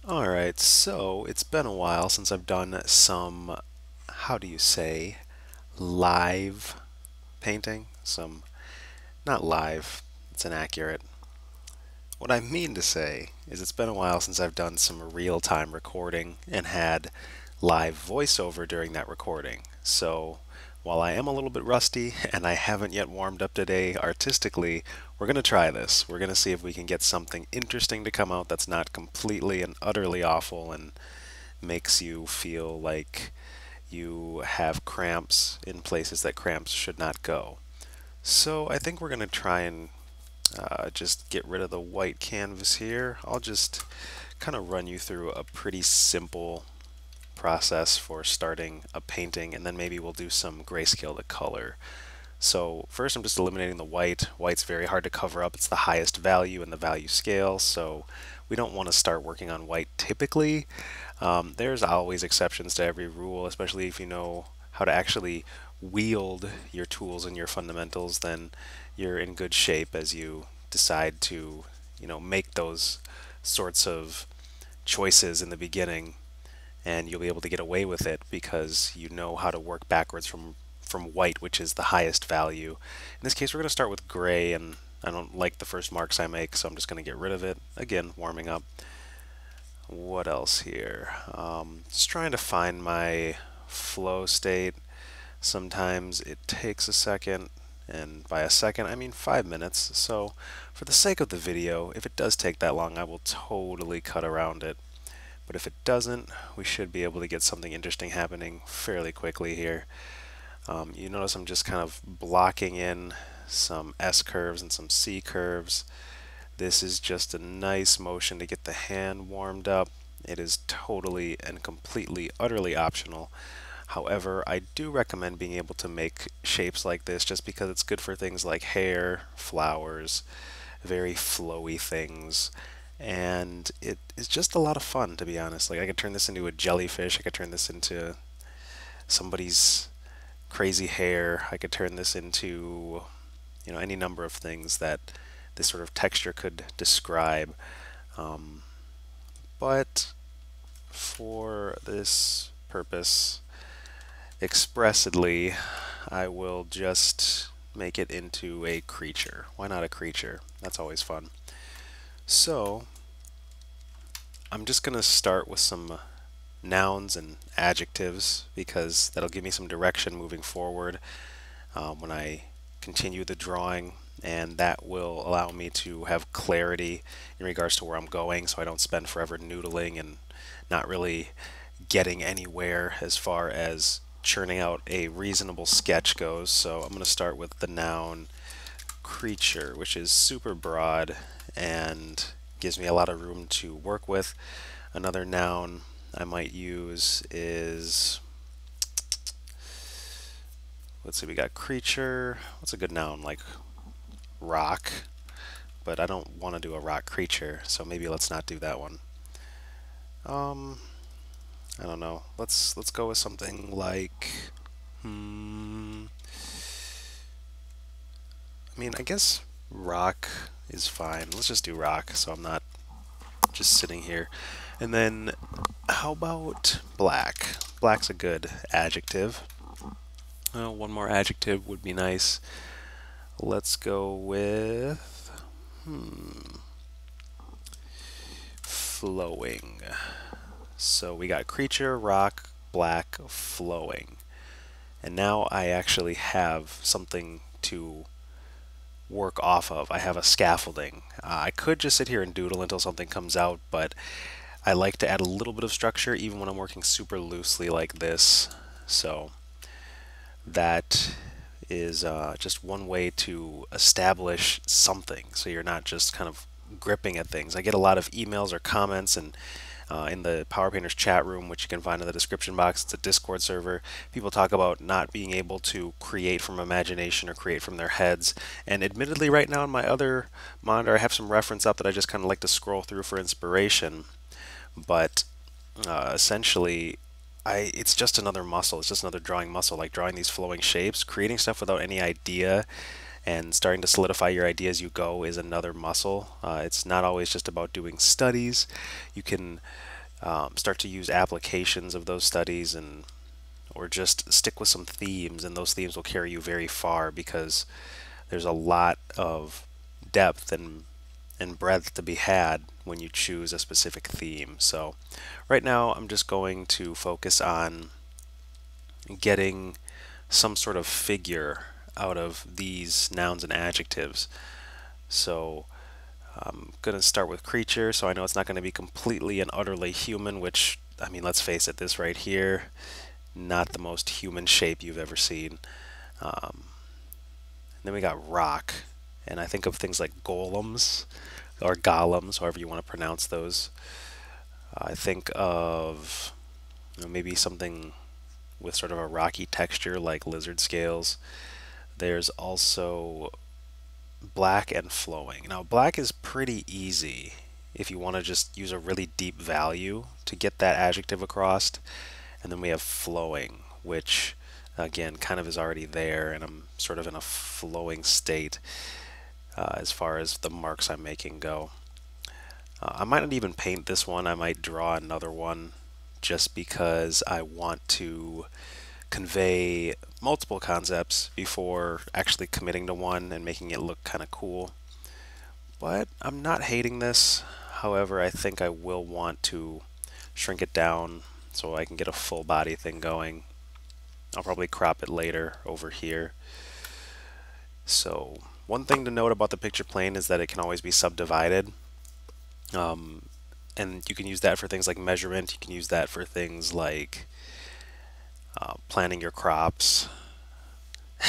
Alright, so it's been a while since I've done some, how do you say, live painting? Not live, it's inaccurate. What I mean to say is it's been a while since I've done some real-time recording and had live voiceover during that recording. So while I am a little bit rusty and I haven't yet warmed up today artistically, we're going to try this. We're going to see if we can get something interesting to come out that's not completely and utterly awful and makes you feel like you have cramps in places that cramps should not go. So I think we're going to try and just get rid of the white canvas here. I'll just kind of run you through a pretty simple process for starting a painting, and then maybe we'll do some grayscale to color. So first I'm just eliminating the white. White's very hard to cover up. It's the highest value in the value scale, so we don't want to start working on white typically. There's always exceptions to every rule, especially if you know how to actually wield your tools and your fundamentals, then you're in good shape as you decide to, make those sorts of choices in the beginning, and you'll be able to get away with it because you know how to work backwards from white, which is the highest value. In this case, we're going to start with gray, and I don't like the first marks I make, so I'm just going to get rid of it. Again, warming up. What else here? Just trying to find my flow state. Sometimes it takes a second, and by a second I mean 5 minutes. So for the sake of the video, if it does take that long, I will totally cut around it. But if it doesn't, we should be able to get something interesting happening fairly quickly here. You notice I'm just kind of blocking in some S curves and some C curves. This is just a nice motion to get the hand warmed up. It is totally and completely, utterly optional. However, I do recommend being able to make shapes like this just because it's good for things like hair, flowers, very flowy things. And it is just a lot of fun, to be honest. Like, I could turn this into a jellyfish, I could turn this into somebody's crazy hair, I could turn this into, any number of things that this sort of texture could describe. Um, but for this purpose, expressly, I will just make it into a creature. Why not a creature? That's always fun. So, I'm just going to start with some nouns and adjectives because that'll give me some direction moving forward when I continue the drawing, and that will allow me to have clarity in regards to where I'm going so I don't spend forever noodling and not really getting anywhere as far as churning out a reasonable sketch goes. So I'm going to start with the noun creature, which is super broad and gives me a lot of room to work with. Another noun I might use is, let's see, we got creature. What's a good noun? Like rock, but I don't want to do a rock creature, so maybe let's not do that one. Um, I don't know. Let's go with something like, hmm, I guess rock is fine. Let's just do rock, so I'm not just sitting here. And then, how about black? Black's a good adjective. One more adjective would be nice. Let's go with flowing. So we got creature, rock, black, flowing. And now I actually have something to work off of. I have a scaffolding. I could just sit here and doodle until something comes out, but I like to add a little bit of structure even when I'm working super loosely like this. So that is just one way to establish something so you're not just kind of gripping at things. I get a lot of emails or comments, and in the Power Painters chat room, which you can find in the description box, it's a Discord server. People talk about not being able to create from imagination or create from their heads. And admittedly, right now on my other monitor, I have some reference up that I just kind of like to scroll through for inspiration. But essentially, it's just another muscle. It's just another drawing muscle, like drawing these flowing shapes. Creating stuff without any idea and starting to solidify your idea as you go is another muscle. It's not always just about doing studies. You can start to use applications of those studies, and or just stick with some themes, and those themes will carry you very far because there's a lot of depth and breadth to be had when you choose a specific theme. So right now I'm just going to focus on getting some sort of figure out of these nouns and adjectives. So I'm going to start with creature, so I know it's not going to be completely and utterly human, which, I mean, let's face it, this right here, not the most human shape you've ever seen. Then we got rock, and I think of things like golems, or golems, however you want to pronounce those. I think of, you know, maybe something with sort of a rocky texture like lizard scales. There's also black and flowing. Now, black is pretty easy if you want to just use a really deep value to get that adjective across. And then we have flowing, which again kind of is already there, and I'm sort of in a flowing state as far as the marks I'm making go. I might not even paint this one, I might draw another one just because I want to convey multiple concepts before actually committing to one and making it look kind of cool. But I'm not hating this. However, I think I will want to shrink it down so I can get a full body thing going. I'll probably crop it later over here. So one thing to note about the picture plane is that it can always be subdivided. And you can use that for things like measurement. You can use that for things like planting your crops.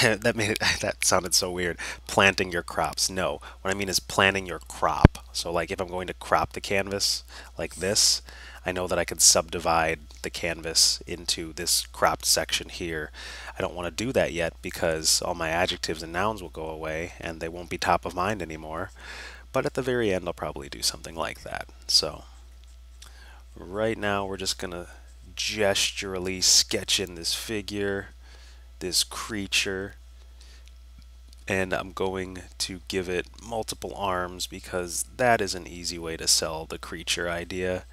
That sounded so weird. Planting your crops. No, what I mean is planting your crop. So like if I'm going to crop the canvas like this, I know that I could subdivide the canvas into this cropped section here. I don't want to do that yet because all my adjectives and nouns will go away and they won't be top of mind anymore. But at the very end, I'll probably do something like that. So right now, we're just going to gesturally sketch in this figure, this creature, and I'm going to give it multiple arms because that is an easy way to sell the creature idea.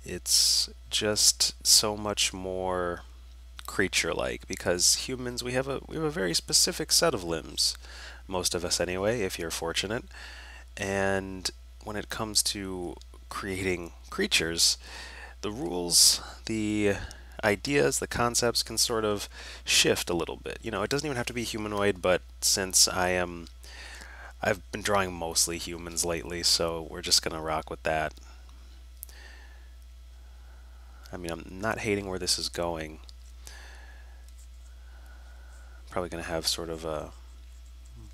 It's just so much more creature-like because humans, we have a very specific set of limbs, most of us anyway, if you're fortunate. And when it comes to creating creatures, the rules, the ideas, the concepts can sort of shift a little bit. You know, it doesn't even have to be humanoid, but since I've been drawing mostly humans lately, so we're just gonna rock with that. I mean, I'm not hating where this is going. Probably gonna have sort of a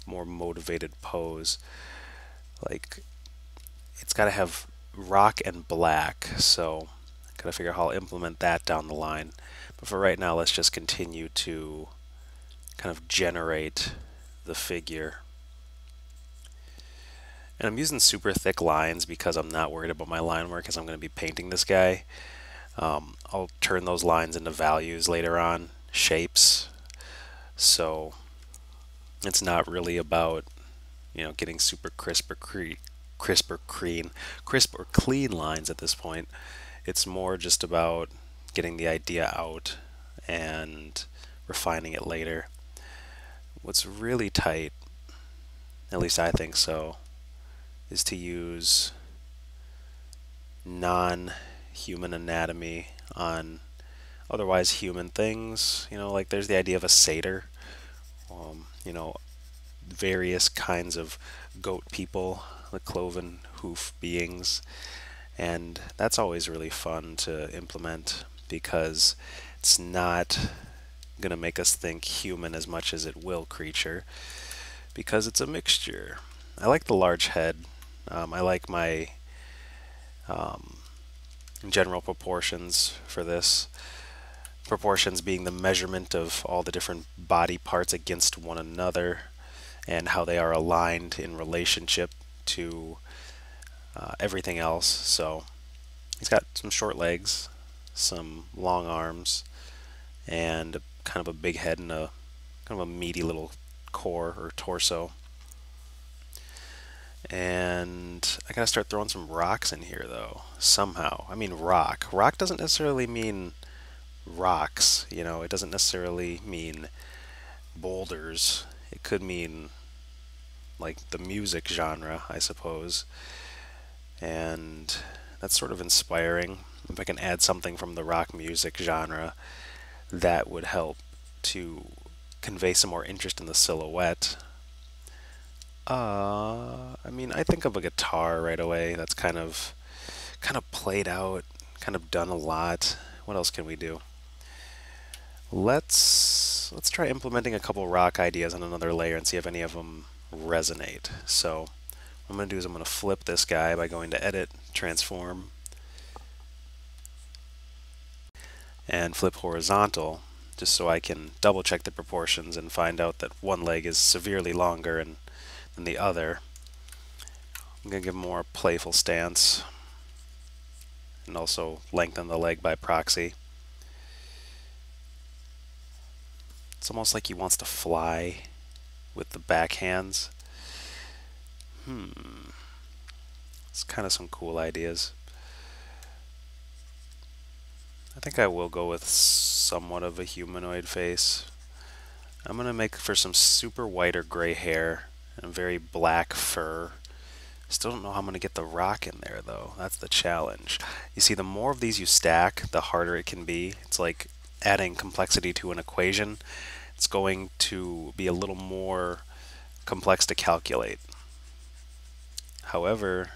more motivated pose. Like, it's gotta have rock and black, so gotta figure out how I'll implement that down the line. But for right now, let's just continue to kind of generate the figure. And I'm using super thick lines because I'm not worried about my line work as I'm going to be painting this guy. I'll turn those lines into values later on, shapes. So it's not really about, you know, getting super crisp or clean lines at this point. It's more just about getting the idea out and refining it later. What's really tight, at least I think so, is to use non-human anatomy on otherwise human things. You know, like there's the idea of a satyr, you know, various kinds of goat people, the cloven hoof beings, and that's always really fun to implement because it's not going to make us think human as much as it will creature because it's a mixture. I like the large head. I like my general proportions for this. Proportions being the measurement of all the different body parts against one another and how they are aligned in relationship to everything else. So he's got some short legs, some long arms, and kind of a big head and a kind of a meaty little core or torso. And I gotta start throwing some rocks in here though, somehow. I mean rock. Rock doesn't necessarily mean rocks, you know, it doesn't necessarily mean boulders. It could mean like the music genre, I suppose. And that's sort of inspiring. If I can add something from the rock music genre, that would help to convey some more interest in the silhouette. I mean, I think of a guitar right away. That's kind of played out, kind of done a lot. What else can we do? Let's try implementing a couple rock ideas on another layer and see if any of them resonate. So what I'm going to do is I'm going to flip this guy by going to Edit, Transform, and flip horizontal, just so I can double check the proportions and find out that one leg is severely longer than the other. I'm going to give him a more playful stance and also lengthen the leg by proxy. It's almost like he wants to fly with the back hands. It's kind of some cool ideas. I think I will go with somewhat of a humanoid face. I'm going to make for some super white or gray hair and very black fur. Still don't know how I'm going to get the rock in there though. That's the challenge. You see, the more of these you stack, the harder it can be. It's like adding complexity to an equation. It's going to be a little more complex to calculate. However,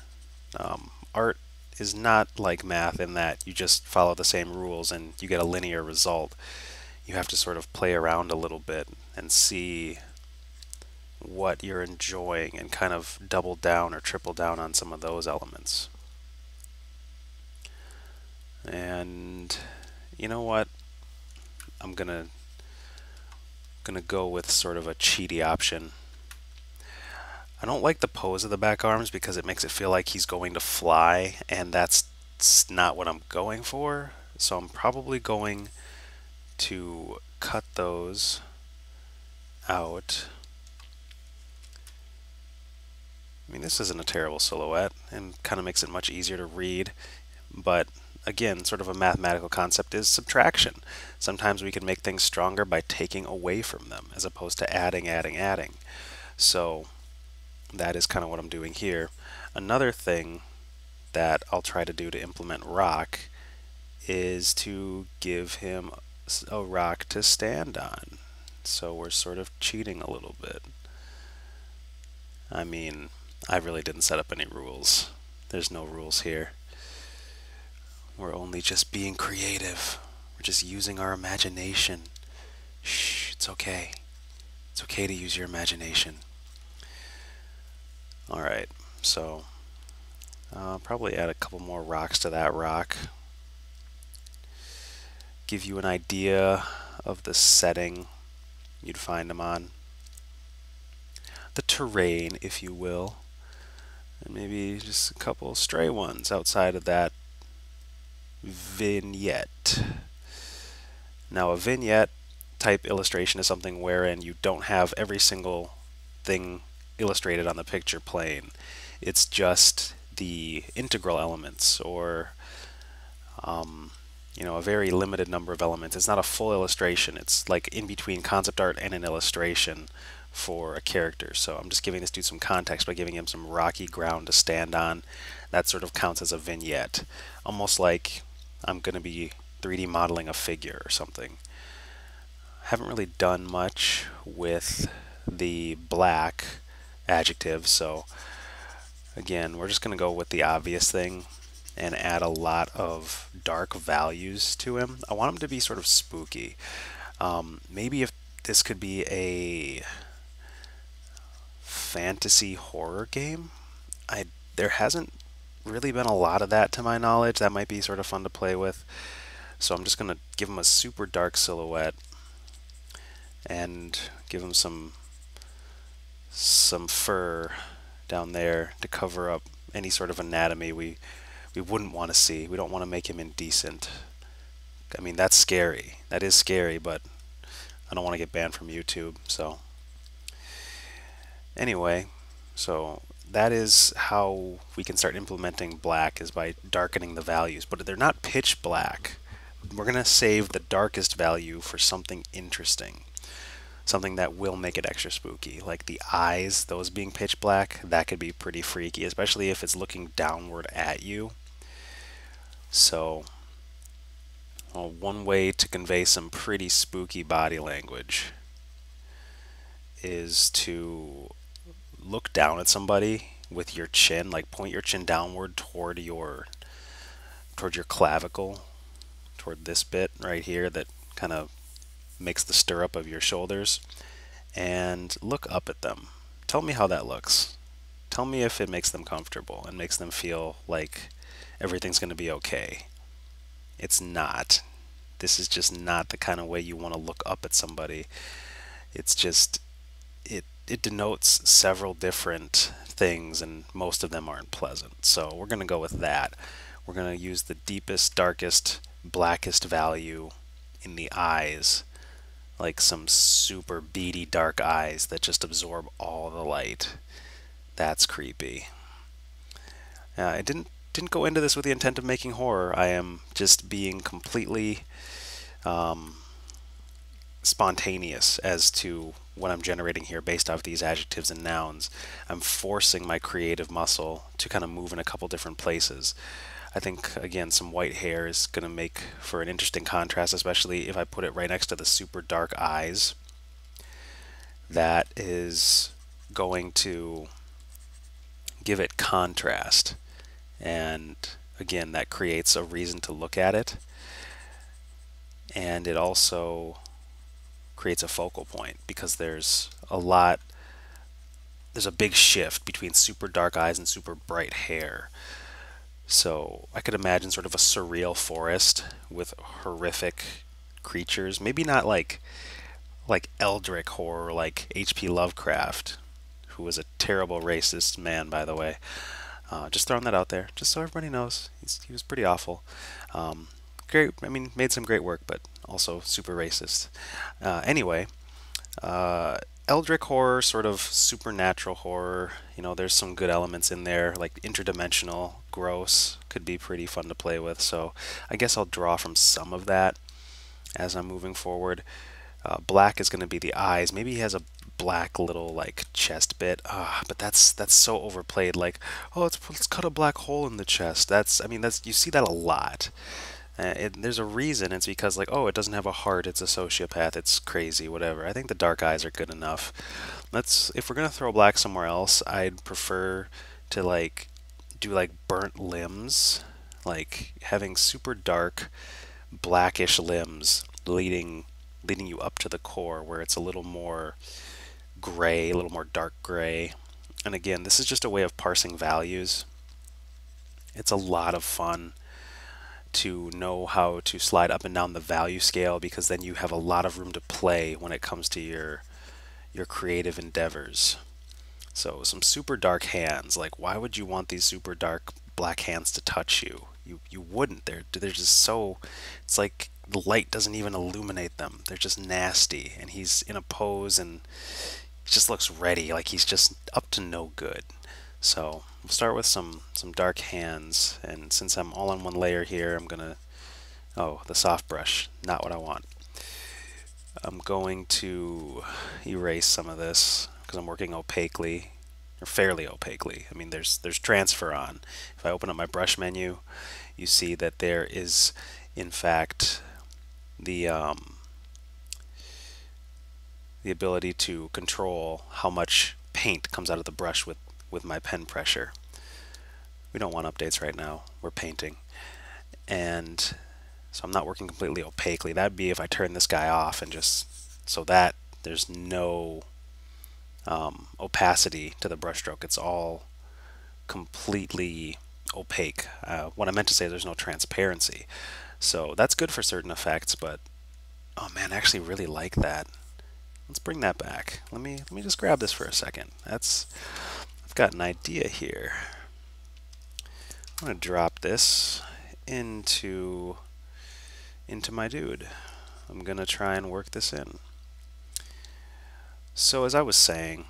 art is not like math in that you just follow the same rules and you get a linear result. You have to sort of play around a little bit and see what you're enjoying and kind of double down or triple down on some of those elements. And you know what? I'm gonna go with sort of a cheaty option. I don't like the pose of the back arms because it makes it feel like he's going to fly, and that's not what I'm going for. So I'm probably going to cut those out. I mean, this isn't a terrible silhouette and kind of makes it much easier to read, but again, sort of a mathematical concept is subtraction. Sometimes we can make things stronger by taking away from them as opposed to adding, adding, adding. So that is kind of what I'm doing here. Another thing that I'll try to do to implement rock is to give him a rock to stand on. So we're sort of cheating a little bit. I mean, I really didn't set up any rules. There's no rules here. We're only just being creative. We're just using our imagination. Shh, it's okay. It's okay to use your imagination. Alright, so I'll probably add a couple more rocks to that rock. Give you an idea of the setting you'd find them on. The terrain, if you will. And maybe just a couple stray ones outside of that vignette. Now, a vignette type illustration is something wherein you don't have every single thing illustrated on the picture plane. It's just the integral elements, or a very limited number of elements. It's not a full illustration. It's like in between concept art and an illustration for a character. So I'm just giving this dude some context by giving him some rocky ground to stand on. That sort of counts as a vignette. Almost like I'm going to be 3D modeling a figure or something. Haven't really done much with the black adjective, so again, we're just going to go with the obvious thing and add a lot of dark values to him. I want him to be sort of spooky. Maybe if this could be a fantasy horror game. There hasn't really been a lot of that to my knowledge. That might be sort of fun to play with. So I'm just going to give him a super dark silhouette and give him some fur down there to cover up any sort of anatomy we wouldn't want to see. We don't want to make him indecent. I mean, that's scary. That is scary, but I don't want to get banned from YouTube. So anyway, so that is how we can start implementing black, is by darkening the values, but they're not pitch black. We're going to save the darkest value for something interesting, something that will make it extra spooky. Like the eyes, those being pitch black, that could be pretty freaky, especially if it's looking downward at you. So, well, one way to convey some pretty spooky body language is to look down at somebody with your chin, like point your chin downward toward your clavicle, toward this bit right here that kind of makes the stirrup of your shoulders, and look up at them. Tell me how that looks. Tell me if it makes them comfortable and makes them feel like everything's going to be okay. It's not. This is just not the kind of way you want to look up at somebody. It's just, it denotes several different things, and most of them aren't pleasant. So we're going to go with that. We're going to use the deepest, darkest, blackest value in the eyes, like some super beady dark eyes that just absorb all the light. That's creepy. I didn't go into this with the intent of making horror. I am just being completely spontaneous as to what I'm generating here based off these adjectives and nouns. I'm forcing my creative muscle to kind of move in a couple different places. I think, again, some white hair is going to make for an interesting contrast, especially if I put it right next to the super dark eyes. That is going to give it contrast. And again, that creates a reason to look at it. And it also creates a focal point, because there's a big shift between super dark eyes and super bright hair. So I could imagine sort of a surreal forest with horrific creatures. Maybe not like Eldritch horror, like H.P. Lovecraft, who was a terrible racist man, by the way. Just throwing that out there, just so everybody knows. He was pretty awful. Great, I mean, made some great work, but also super racist. Anyway, Eldritch horror, sort of supernatural horror. You know, there's some good elements in there, like interdimensional, gross, could be pretty fun to play with. So I guess I'll draw from some of that as I'm moving forward. Black is going to be the eyes. Maybe he has a black little like chest bit, but that's so overplayed. Like, oh, let's cut a black hole in the chest. I mean, you see that a lot. There's a reason. It's because, like, oh, it doesn't have a heart, it's a sociopath, it's crazy, whatever. I think the dark eyes are good enough. If we're gonna throw black somewhere else, I'd prefer to like do like burnt limbs, like having super dark blackish limbs leading you up to the core, where it's a little more gray, a little more dark gray. And again, this is just a way of parsing values. It's a lot of fun to know how to slide up and down the value scale, because then you have a lot of room to play when it comes to your creative endeavors. So some super dark hands, like why would you want these super dark black hands to touch you? You wouldn't. They're just so, it's like the light doesn't even illuminate them. They're just nasty, and he's in a pose and he just looks ready, like he's just up to no good. So we'll start with some dark hands, and since I'm all on one layer here, I'm gonna, oh, the soft brush, not what I want. I'm going to erase some of this because I'm working opaquely, or fairly opaquely. I mean, there's transfer on. If I open up my brush menu, you see that there is, in fact, the ability to control how much paint comes out of the brush with my pen pressure. We don't want updates right now. We're painting. And so I'm not working completely opaquely. That'd be if I turn this guy off and just, so that there's no opacity to the brushstroke. It's all completely opaque. What I meant to say, there's no transparency. So that's good for certain effects, but oh man, I actually really like that. Let's bring that back. Let me just grab this for a second. I've got an idea here. I'm going to drop this into my dude. I'm going to try and work this in. So as I was saying,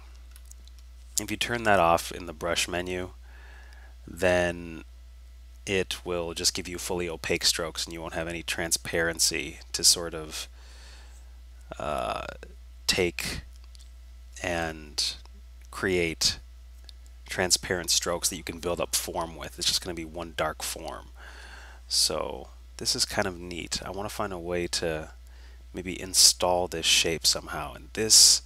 If you turn that off in the brush menu, then it will just give you fully opaque strokes and you won't have any transparency to sort of take and create transparent strokes that you can build up form with. It's just going to be one dark form. So this is kind of neat. I want to find a way to maybe install this shape somehow. And this,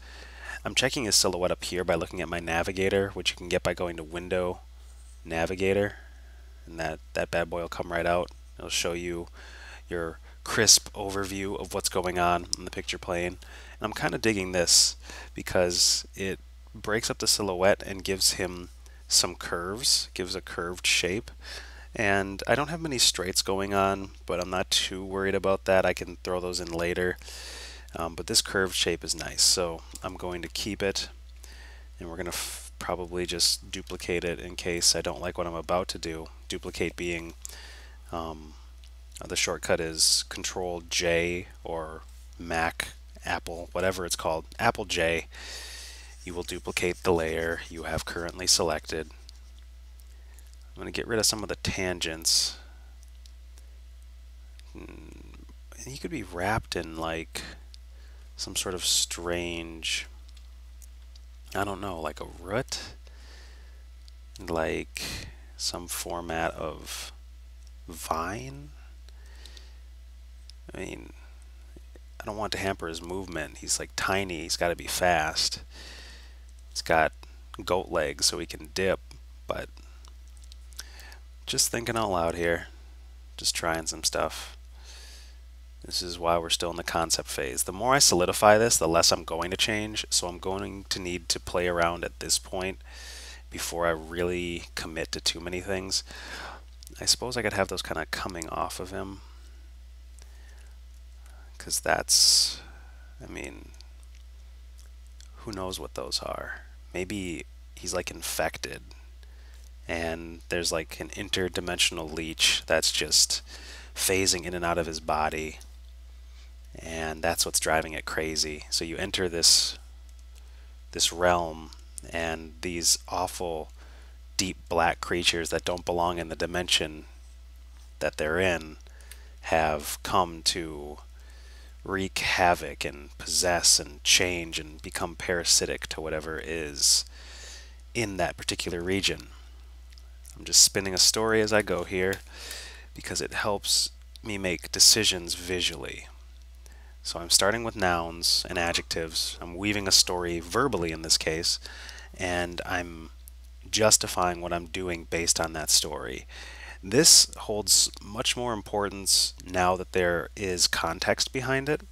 I'm checking his silhouette up here by looking at my navigator, which you can get by going to Window, Navigator, and that bad boy will come right out. It'll show you your crisp overview of what's going on in the picture plane. And I'm kind of digging this because it breaks up the silhouette and gives him some curves, gives a curved shape. And I don't have many straights going on, but I'm not too worried about that. I can throw those in later. But this curved shape is nice, so I'm going to keep it. And we're going to probably just duplicate it in case I don't like what I'm about to do. Duplicate being, the shortcut is Control J or Mac, Apple, whatever it's called, Apple J. You will duplicate the layer you have currently selected. I'm going to get rid of some of the tangents. He could be wrapped in like some sort of strange, I don't know, like a root, like some format of vine. I mean, I don't want to hamper his movement. He's like tiny, he's got to be fast. He's got goat legs so he can dip, but just thinking out loud here, just trying some stuff. This is why we're still in the concept phase. The more I solidify this, the less I'm going to change, so I'm going to need to play around at this point before I really commit to too many things. I suppose I could have those kind of coming off of him, because that's, I mean, who knows what those are. Maybe he's like infected and there's like an interdimensional leech that's just phasing in and out of his body, and that's what's driving it crazy. So you enter this realm, and these awful deep black creatures that don't belong in the dimension that they're in have come to wreak havoc and possess and change and become parasitic to whatever is in that particular region. I'm just spinning a story as I go here because it helps me make decisions visually. So I'm starting with nouns and adjectives. I'm weaving a story verbally in this case, and I'm justifying what I'm doing based on that story. This holds much more importance now that there is context behind it,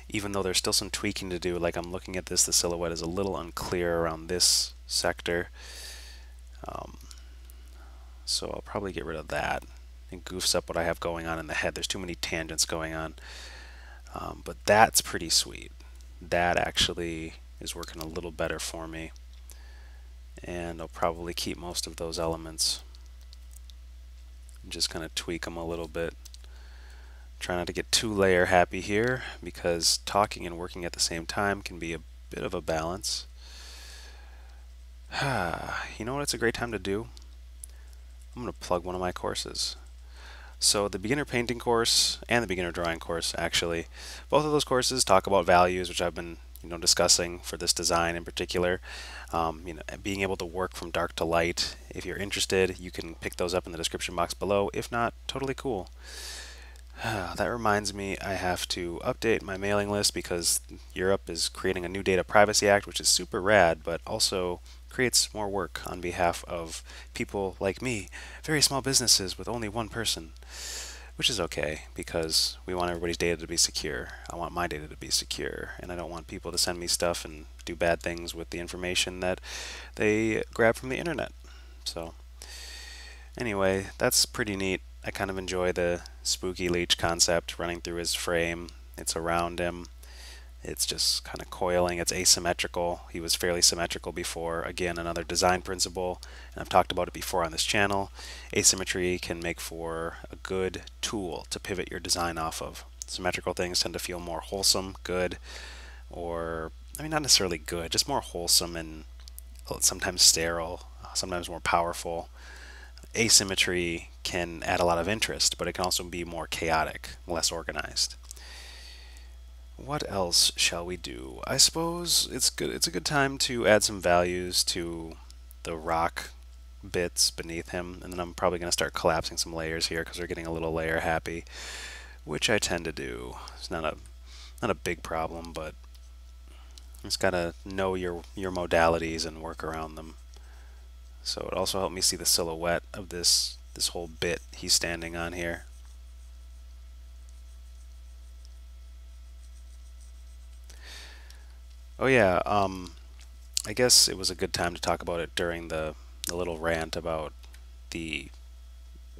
even though there's still some tweaking to do. Like I'm looking at this, the silhouette is a little unclear around this sector. So I'll probably get rid of that. It goofs up what I have going on in the head. There's too many tangents going on. But that's pretty sweet. That actually is working a little better for me. And I'll probably keep most of those elements. Just kind of tweak them a little bit. Try not to get too layer happy here, because talking and working at the same time can be a bit of a balance. You know what it's a great time to do? I'm going to plug one of my courses. So the beginner painting course and the beginner drawing course, actually, both of those courses talk about values, which I've been discussing for this design in particular. Being able to work from dark to light. If you're interested, you can pick those up in the description box below. If not, totally cool. That reminds me, I have to update my mailing list because Europe is creating a new Data Privacy Act, which is super rad, but also creates more work on behalf of people like me, very small businesses with only one person, which is okay because we want everybody's data to be secure. I want my data to be secure, and I don't want people to send me stuff and do bad things with the information that they grab from the internet. So anyway, that's pretty neat. I kind of enjoy the spooky leech concept running through his frame. It's around him. It's just kind of coiling. It's asymmetrical. He was fairly symmetrical before. Again, another design principle, and I've talked about it before on this channel. Asymmetry can make for a good tool to pivot your design off of. Symmetrical things tend to feel more wholesome, good, or, I mean, not necessarily good, just more wholesome and sometimes sterile, sometimes more powerful. Asymmetry can add a lot of interest, but it can also be more chaotic, less organized. What else shall we do? I suppose it's a good time to add some values to the rock bits beneath him, and then I'm probably going to start collapsing some layers here because we're getting a little layer happy, which I tend to do. It's not a big problem, but you just gotta know your modalities and work around them. So it also helped me see the silhouette of this whole bit he's standing on here. Oh yeah, I guess it was a good time to talk about it during the little rant about the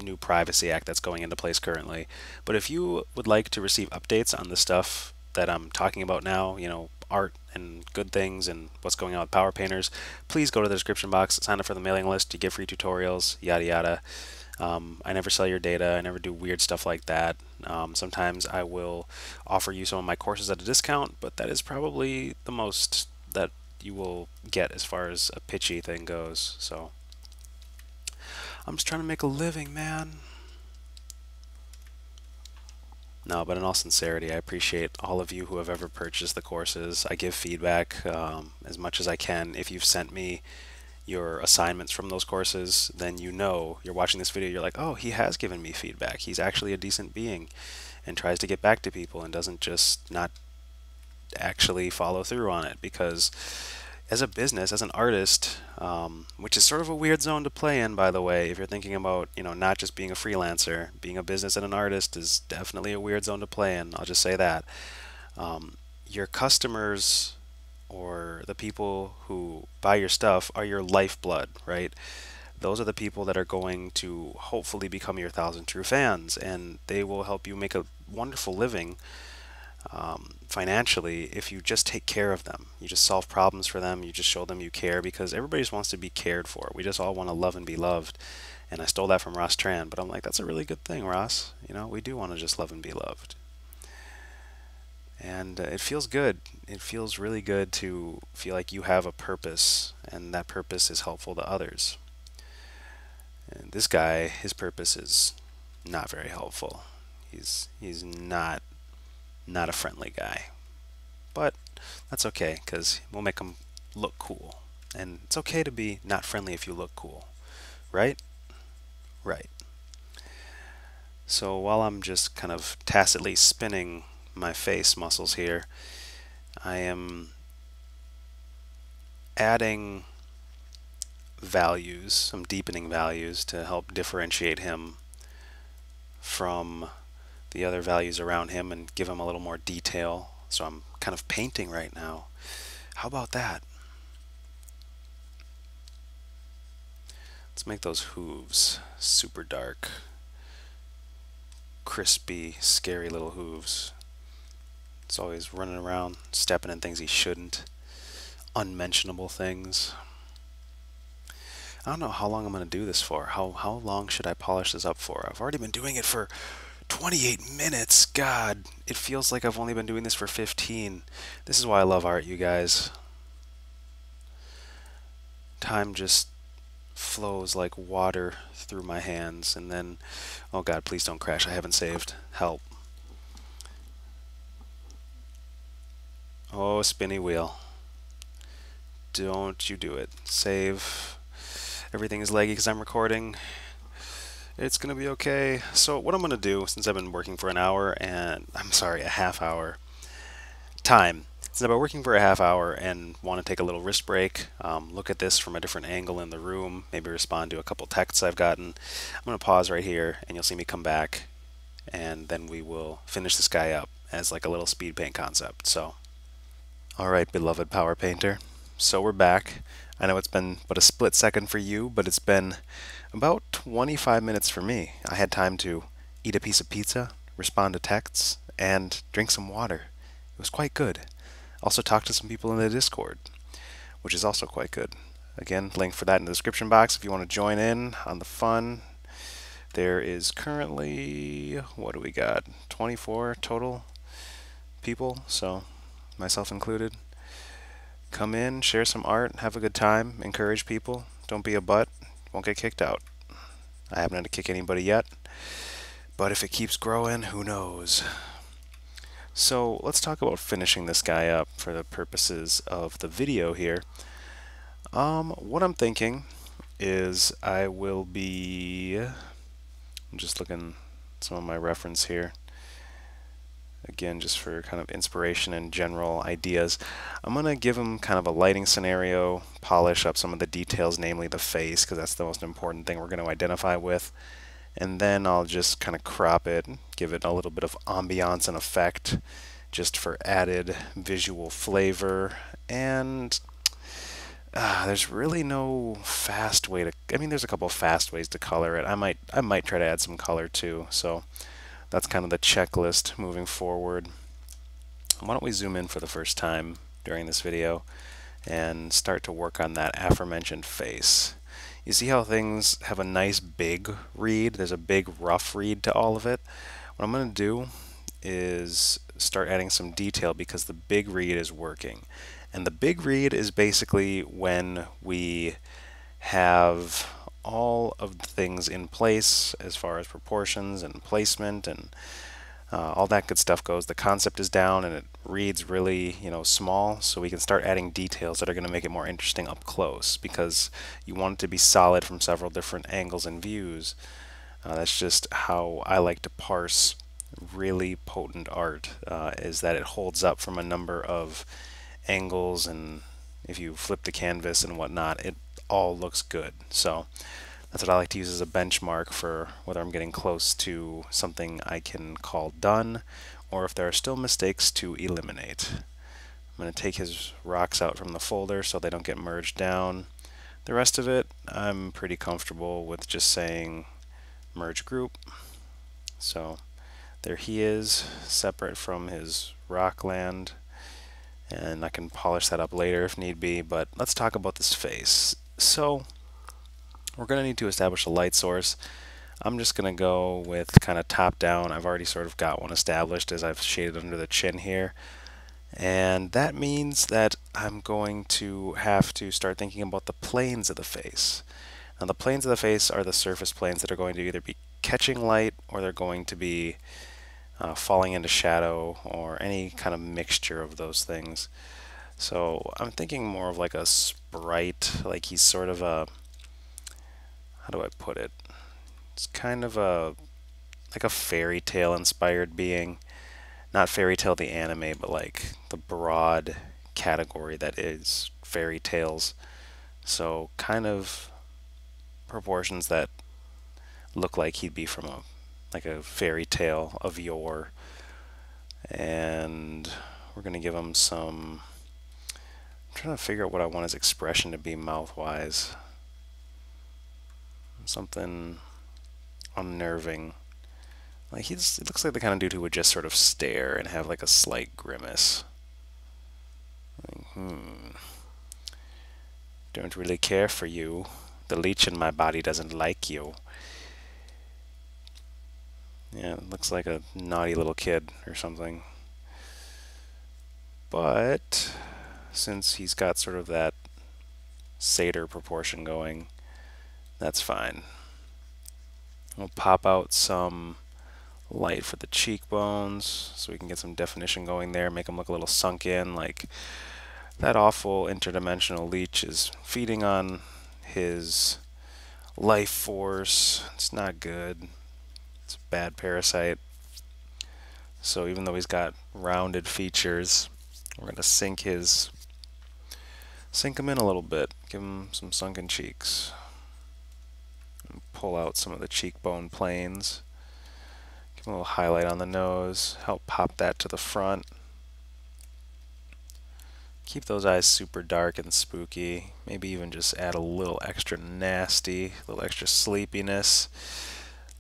new Privacy Act that's going into place currently. But if you would like to receive updates on the stuff that I'm talking about now, art and good things and what's going on with Power Painters, please go to the description box, sign up for the mailing list, you get free tutorials, yada yada. I never sell your data, I never do weird stuff like that. Sometimes I will offer you some of my courses at a discount, but that is probably the most that you will get as far as a pitchy thing goes. So I'm just trying to make a living, man. No, but in all sincerity, I appreciate all of you who have ever purchased the courses. I give feedback as much as I can. If you've sent me your assignments from those courses, then you're watching this video, you're like, oh, he has given me feedback. He's actually a decent being and tries to get back to people and doesn't just not actually follow through on it. Because as a business, as an artist, which is sort of a weird zone to play in, by the way, if you're thinking about, not just being a freelancer, being a business and an artist is definitely a weird zone to play in. I'll just say that. Your customers or the people who buy your stuff are your lifeblood, right? Those are the people that are going to hopefully become your 1,000 true fans, and they will help you make a wonderful living financially if you just take care of them. You just solve problems for them. You just show them you care, because everybody just wants to be cared for. We just all want to love and be loved. And I stole that from Ross Tran, but I'm like, that's a really good thing, Ross. We do want to just love and be loved. And it feels good. It feels really good to feel like you have a purpose, and that purpose is helpful to others. And this guy, his purpose is not very helpful. He's not a friendly guy. But that's okay, because we'll make him look cool. And it's okay to be not friendly if you look cool. Right? Right. So while I'm just kind of tacitly spinning my face muscles here, I am adding values, some deepening values to help differentiate him from the other values around him and give him a little more detail. So I'm kind of painting right now. How about that? Let's make those hooves super dark, crispy, scary little hooves. It's always running around, stepping in things he shouldn't. Unmentionable things. I don't know how long I'm going to do this for. How long should I polish this up for? I've already been doing it for 28 minutes. God, it feels like I've only been doing this for 15. This is why I love art, you guys. Time just flows like water through my hands, and then, oh God, please don't crash. I haven't saved. Help. Oh, spinny wheel. Don't you do it. Save. Everything is laggy because I'm recording. It's gonna be okay. So what I'm gonna do, since I've been working for an hour and I'm sorry, a half hour time. Since I've been working for a half hour and want to take a little wrist break, look at this from a different angle in the room, maybe respond to a couple texts I've gotten, I'm gonna pause right here and you'll see me come back, and then we will finish this guy up as like a little speed paint concept. So, all right, beloved Power Painter. So we're back. I know it's been but a split second for you, but it's been about 25 minutes for me. I had time to eat a piece of pizza, respond to texts, and drink some water. It was quite good. Also talked to some people in the Discord, which is also quite good. Again, link for that in the description box if you want to join in on the fun. There is currently, what do we got? 24 total people, so myself included. Come in, share some art, have a good time, encourage people. Don't be a butt. Won't get kicked out. I haven't had to kick anybody yet, but if it keeps growing, who knows? So let's talk about finishing this guy up for the purposes of the video here. What I'm thinking is I will be, I'm just looking at some of my reference here. Again, just for kind of inspiration and general ideas. I'm going to give him kind of a lighting scenario, polish up some of the details, namely the face, because that's the most important thing we're going to identify with. And then I'll just kind of crop it, give it a little bit of ambiance and effect, just for added visual flavor. And there's really no fast way to, I mean, there's a couple of fast ways to color it. I might try to add some color too. So that's kind of the checklist moving forward. Why don't we zoom in for the first time during this video and start to work on that aforementioned face. You see how things have a nice big read? There's a big rough read to all of it. What I'm going to do is start adding some detail because the big read is working. And the big read is basically when we have all of the things in place as far as proportions and placement and all that good stuff goes. The concept is down and it reads really, small, so we can start adding details that are going to make it more interesting up close because you want it to be solid from several different angles and views. That's just how I like to parse really potent art, is that it holds up from a number of angles, and if you flip the canvas and whatnot, it all looks good. So that's what I like to use as a benchmark for whether I'm getting close to something I can call done or if there are still mistakes to eliminate. I'm going to take his rocks out from the folder so they don't get merged down. The rest of it I'm pretty comfortable with just saying merge group. So there he is, separate from his rockland, and I can polish that up later if need be, but let's talk about this face. So we're going to need to establish a light source. I'm just going to go with kind of top down. I've already sort of got one established as I've shaded under the chin here. And that means that I'm going to have to start thinking about the planes of the face. Now the planes of the face are the surface planes that are going to either be catching light or they're going to be falling into shadow or any kind of mixture of those things. So I'm thinking more of like a sprite, like he's sort of a, how do I put it? It's kind of like a fairy tale inspired being. Not fairy tale the anime, but like the broad category that is fairy tales. So kind of proportions that look like he'd be from like a fairy tale of yore. And we're going to give him some, I'm trying to figure out what I want his expression to be mouth-wise. Something unnerving. Like it looks like the kind of dude who would just sort of stare and have like a slight grimace. Like, don't really care for you. The leech in my body doesn't like you. Yeah, it looks like a naughty little kid or something. But since he's got sort of that satyr proportion going, that's fine. We'll pop out some light for the cheekbones so we can get some definition going there, make them look a little sunk in, like that awful interdimensional leech is feeding on his life force. It's not good. It's a bad parasite. So even though he's got rounded features, we're going to sink him in a little bit, give him some sunken cheeks. And pull out some of the cheekbone planes. Give him a little highlight on the nose, help pop that to the front. Keep those eyes super dark and spooky. Maybe even just add a little extra nasty, a little extra sleepiness,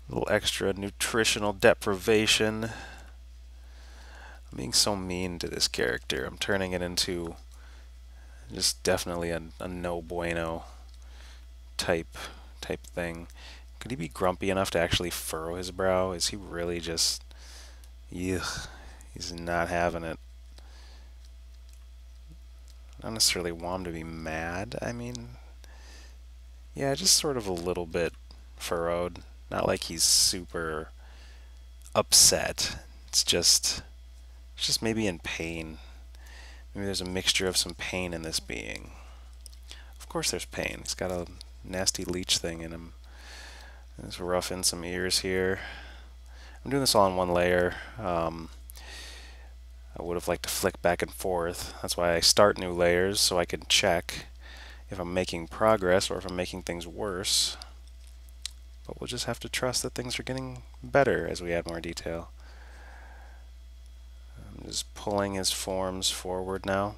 a little extra nutritional deprivation. I'm being so mean to this character. I'm turning it into just definitely a no bueno type thing. Could he be grumpy enough to actually furrow his brow? Is he really just, ugh, he's not having it. Not necessarily want him to be mad. I mean, yeah, just sort of a little bit furrowed. Not like he's super upset. It's just maybe in pain. Maybe there's a mixture of some pain in this being. Of course there's pain. He's got a nasty leech thing in him. Let's rough in some ears here. I'm doing this all in one layer. I would have liked to flick back and forth. That's why I start new layers, so I can check if I'm making progress or if I'm making things worse. But we'll just have to trust that things are getting better as we add more detail. I'm just pulling his forms forward now.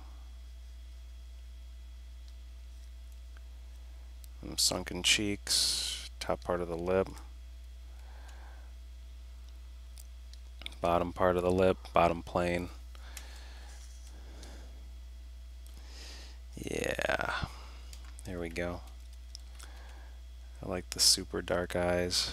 Some sunken cheeks, top part of the lip, bottom part of the lip, bottom plane. Yeah, there we go. I like the super dark eyes.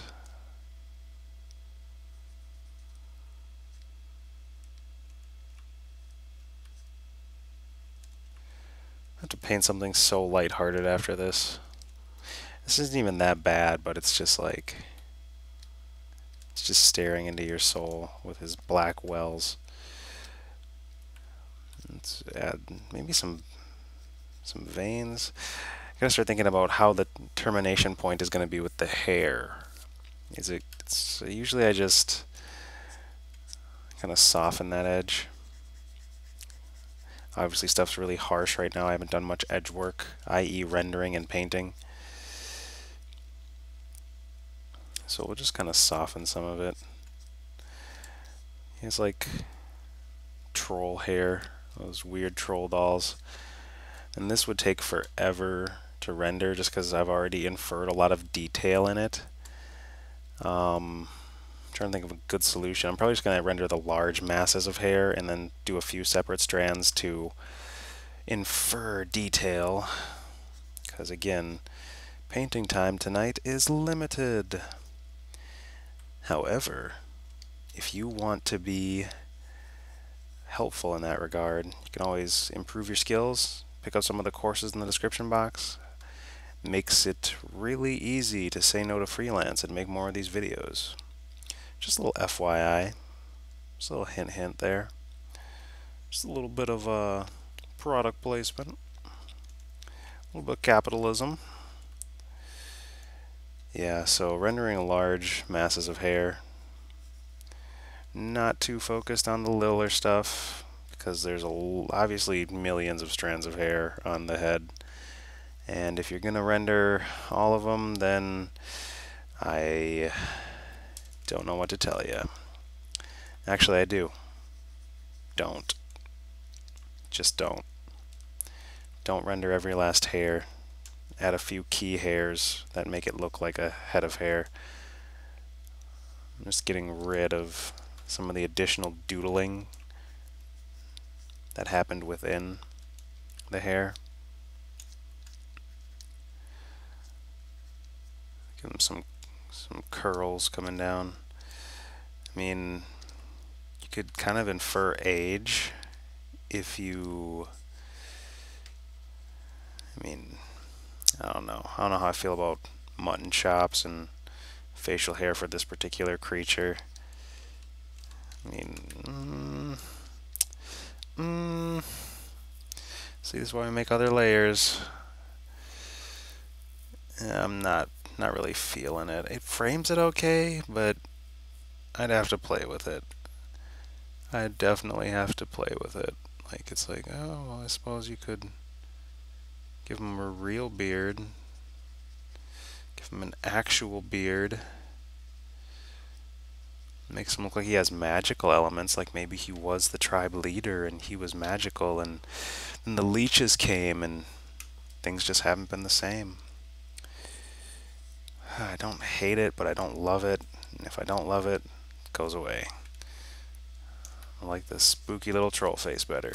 I have to paint something so lighthearted after this. This isn't even that bad, but it's just like, it's just staring into your soul with his black wells. Let's add maybe some veins. I gotta start thinking about how the termination point is gonna be with the hair. Usually I just kind of soften that edge. Obviously stuff's really harsh right now. I haven't done much edge work, i.e. rendering and painting. So we'll just kind of soften some of it. He has like troll hair, those weird troll dolls. And this would take forever to render just because I've already inferred a lot of detail in it. I'm trying to think of a good solution. I'm probably just going to render the large masses of hair and then do a few separate strands to infer detail. Because again, painting time tonight is limited. However, if you want to be helpful in that regard, you can always improve your skills, pick up some of the courses in the description box. Makes it really easy to say no to freelance and make more of these videos. Just a little FYI, just a little hint there. Just a little bit of product placement, a little bit of capitalism. Yeah, so rendering large masses of hair. Not too focused on the littler stuff because there's obviously millions of strands of hair on the head. And if you're going to render all of them, then I don't know what to tell you. Actually, I do. Don't. Just don't. Don't render every last hair. Add a few key hairs that make it look like a head of hair. I'm just getting rid of some of the additional doodling that happened within the hair. Give them some curls coming down. I mean, you could kind of infer age if you, I don't know. I don't know how I feel about mutton chops and facial hair for this particular creature. See, this is why we make other layers. I'm not really feeling it. It frames it okay, but I'd have to play with it. I'd definitely have to play with it. Like, it's like, oh, well, I suppose you could give him a real beard. Give him an actual beard. Makes him look like he has magical elements, like maybe he was the tribe leader and he was magical, and then the leeches came and things just haven't been the same. I don't hate it, but I don't love it, and if I don't love it, it goes away. I like the spooky little troll face better.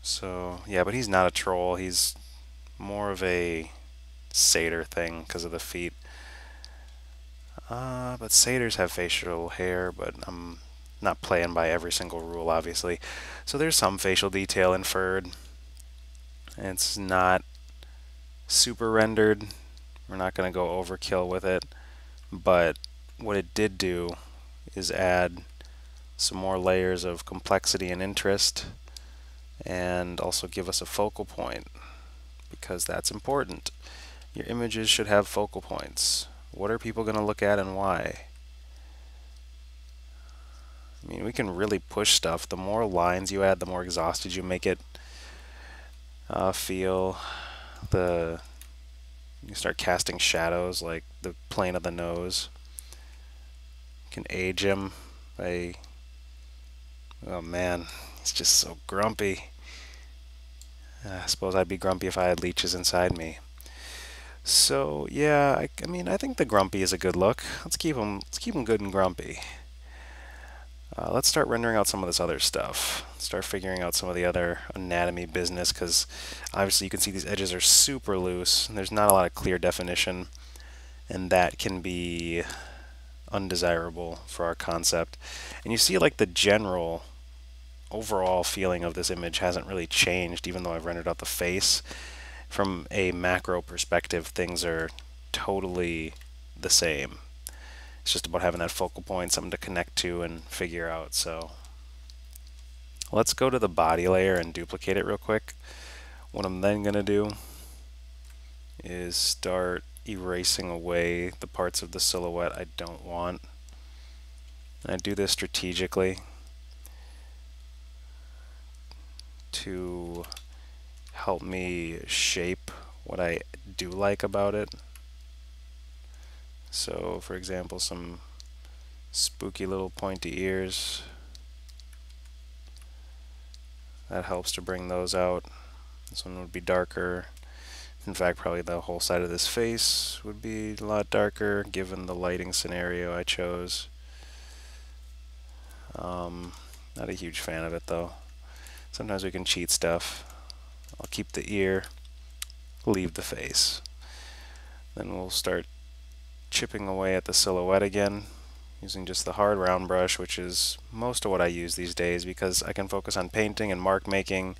So, yeah, but he's not a troll. He's more of a satyr thing because of the feet. But satyrs have facial hair, but I'm not playing by every single rule, obviously. So there's some facial detail inferred. It's not super rendered. We're not going to go overkill with it. But what it did do is add some more layers of complexity and interest, and also give us a focal point, because that's important. Your images should have focal points. What are people going to look at and why? I mean, we can really push stuff. The more lines you add, the more exhausted you make it feel. You start casting shadows like the plane of the nose. You can age him by, oh man, he's just so grumpy. I suppose I'd be grumpy if I had leeches inside me. So yeah, I mean, I think the grumpy is a good look. Let's keep him good and grumpy. Let's start rendering out some of this other stuff. Start figuring out some of the other anatomy business, because obviously you can see these edges are super loose, and there's not a lot of clear definition, and that can be undesirable for our concept. And you see like the general overall feeling of this image hasn't really changed, even though I've rendered out the face. From a macro perspective, things are totally the same. It's just about having that focal point, something to connect to and figure out. So let's go to the body layer and duplicate it real quick. What I'm then going to do is start erasing away the parts of the silhouette I don't want. And I do this strategically to help me shape what I do like about it. So, for example, some spooky little pointy ears. That helps to bring those out. This one would be darker. In fact, probably the whole side of this face would be a lot darker given the lighting scenario I chose. Not a huge fan of it though. Sometimes we can cheat stuff. I'll keep the ear, leave the face. Then we'll start chipping away at the silhouette again using just the hard round brush, which is most of what I use these days because I can focus on painting and mark making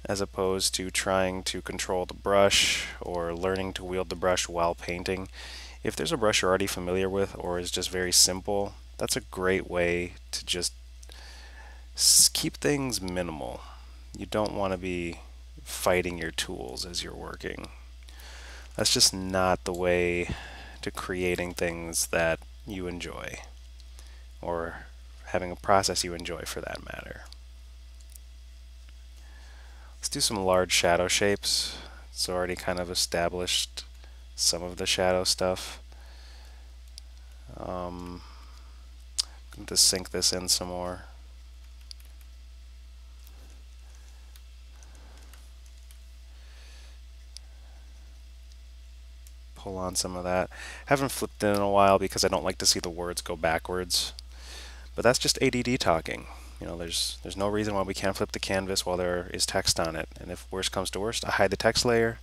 as opposed to trying to control the brush or learning to wield the brush while painting. If there's a brush you're already familiar with or is just very simple, that's a great way to just keep things minimal. You don't want to be fighting your tools as you're working. That's just not the way to creating things that you enjoy, or having a process you enjoy for that matter. Let's do some large shadow shapes. It's already kind of established some of the shadow stuff. I'm going to sink this in some more. Pull on some of that. Haven't flipped it in a while because I don't like to see the words go backwards. But that's just ADD talking. You know, there's no reason why we can't flip the canvas while there is text on it. And if worst comes to worst, I hide the text layer.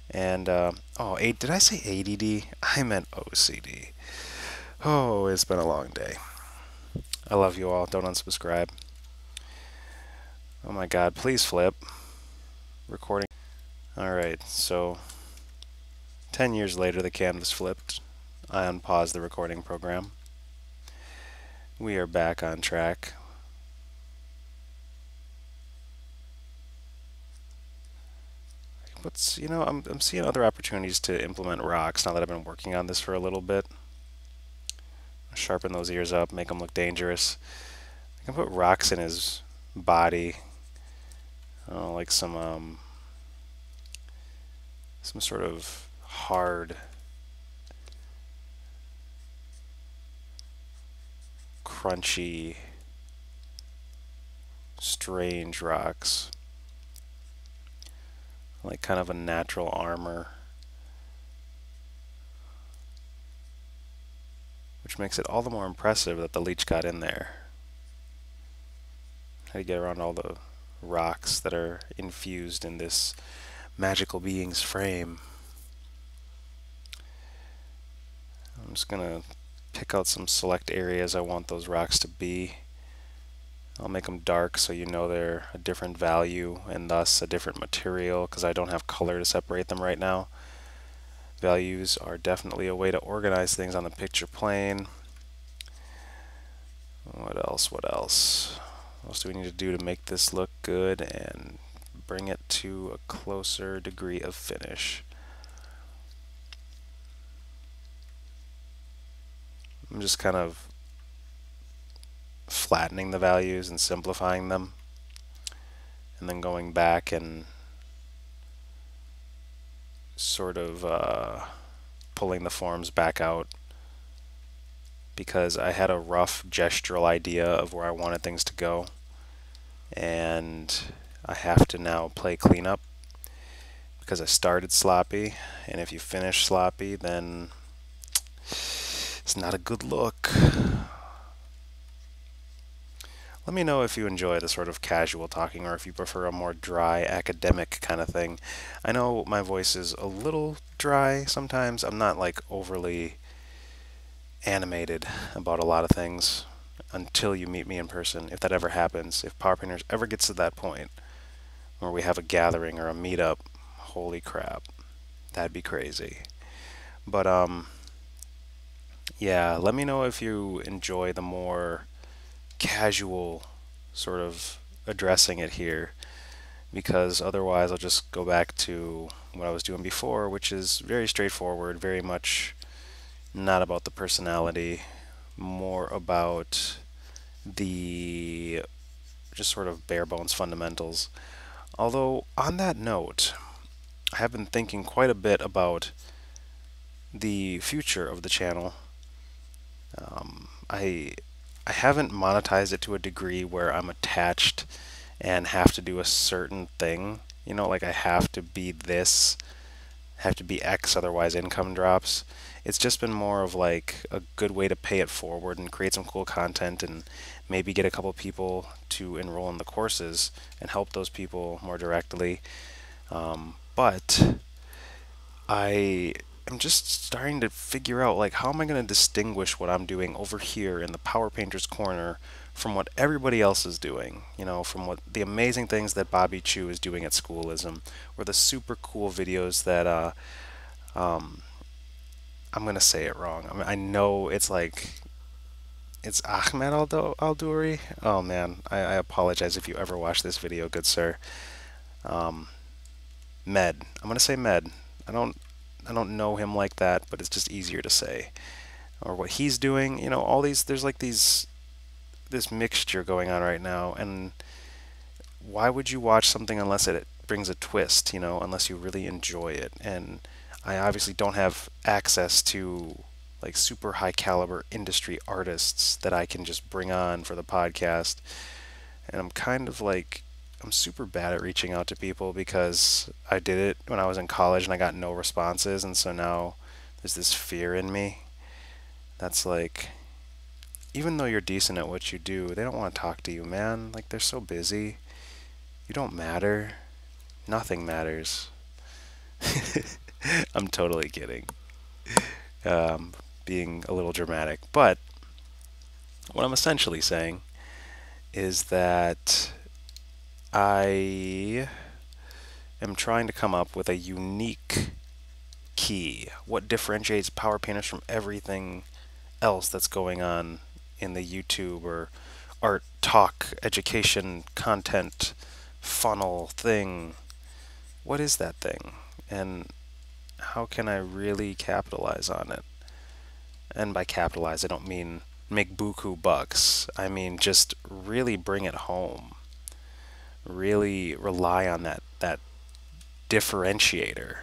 And, did I say ADD? I meant OCD. Oh, it's been a long day. I love you all. Don't unsubscribe. Oh my God, please flip. Recording. Alright, so 10 years later the canvas flipped. I unpaused the recording program. We are back on track. I'm seeing other opportunities to implement rocks now that I've been working on this for a little bit. Sharpen those ears up, make them look dangerous. I can put rocks in his body. Like some sort of hard, crunchy, strange rocks. Like kind of a natural armor. Which makes it all the more impressive that the leech got in there. How do you get around all the rocks that are infused in this magical being's frame? I'm just gonna pick out some select areas I want those rocks to be. I'll make them dark so you know they're a different value and thus a different material because I don't have color to separate them right now. Values are definitely a way to organize things on the picture plane. What else? What else? What else do we need to do to make this look good and bring it to a closer degree of finish? I'm just kind of flattening the values and simplifying them, and then going back and sort of pulling the forms back out because I had a rough gestural idea of where I wanted things to go, and I have to now play cleanup because I started sloppy, and if you finish sloppy, then it's not a good look. Let me know if you enjoy the sort of casual talking or if you prefer a more dry academic kind of thing. I know my voice is a little dry sometimes. I'm not like overly animated about a lot of things until you meet me in person, if that ever happens. If Power Painters ever gets to that point where we have a gathering or a meetup, holy crap, that'd be crazy. But yeah, let me know if you enjoy the more casual sort of addressing it here, because otherwise I'll just go back to what I was doing before, which is very straightforward, very much not about the personality, more about the just sort of bare bones fundamentals. Although, on that note, I have been thinking quite a bit about the future of the channel. I haven't monetized it to a degree where I'm attached and have to do a certain thing. You know, like I have to be this, have to be X, otherwise income drops. It's just been more of like a good way to pay it forward and create some cool content and maybe get a couple people to enroll in the courses and help those people more directly. But I am just starting to figure out like how am I going to distinguish what I'm doing over here in the Power Painters Corner from what everybody else is doing, you know, from what the amazing things that Bobby Chu is doing at Schoolism, or the super cool videos that I'm gonna say it wrong. I mean, I know it's like it's Ahmed Al-Duri. Oh man, I apologize if you ever watch this video, good sir. Med. I'm gonna say Med. I don't I don't know him like that, but it's just easier to say. Or what he's doing, you know, all these there's like this mixture going on right now, and why would you watch something unless it brings a twist, you know, unless you really enjoy it? And I obviously don't have access to like super high caliber industry artists that I can just bring on for the podcast. And I'm kind of like I'm super bad at reaching out to people because I did it when I was in college and I got no responses, and so now there's this fear in me that's like even though you're decent at what you do, they don't want to talk to you, man. Like they're so busy. You don't matter. Nothing matters. I'm totally kidding. Being a little dramatic. But what I'm essentially saying is that I am trying to come up with a unique key. What differentiates Power Painters from everything else that's going on in the YouTube or art talk education content funnel thing? What is that thing? And how can I really capitalize on it? And by capitalize, I don't mean make buku bucks. I mean just really bring it home. Really rely on that differentiator.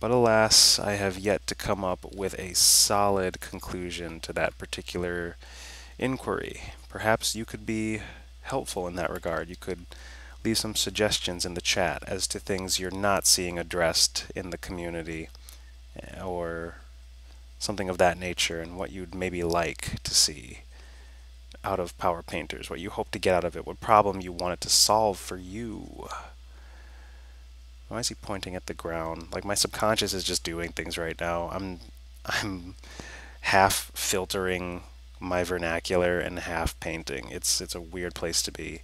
But alas, I have yet to come up with a solid conclusion to that particular inquiry. Perhaps you could be helpful in that regard. You could leave some suggestions in the chat as to things you're not seeing addressed in the community, or something of that nature, and what you'd maybe like to see out of Power Painters, what you hope to get out of it, what problem you want it to solve for you. Why is he pointing at the ground? Like my subconscious is just doing things right now. I'm half filtering my vernacular and half painting. It's a weird place to be.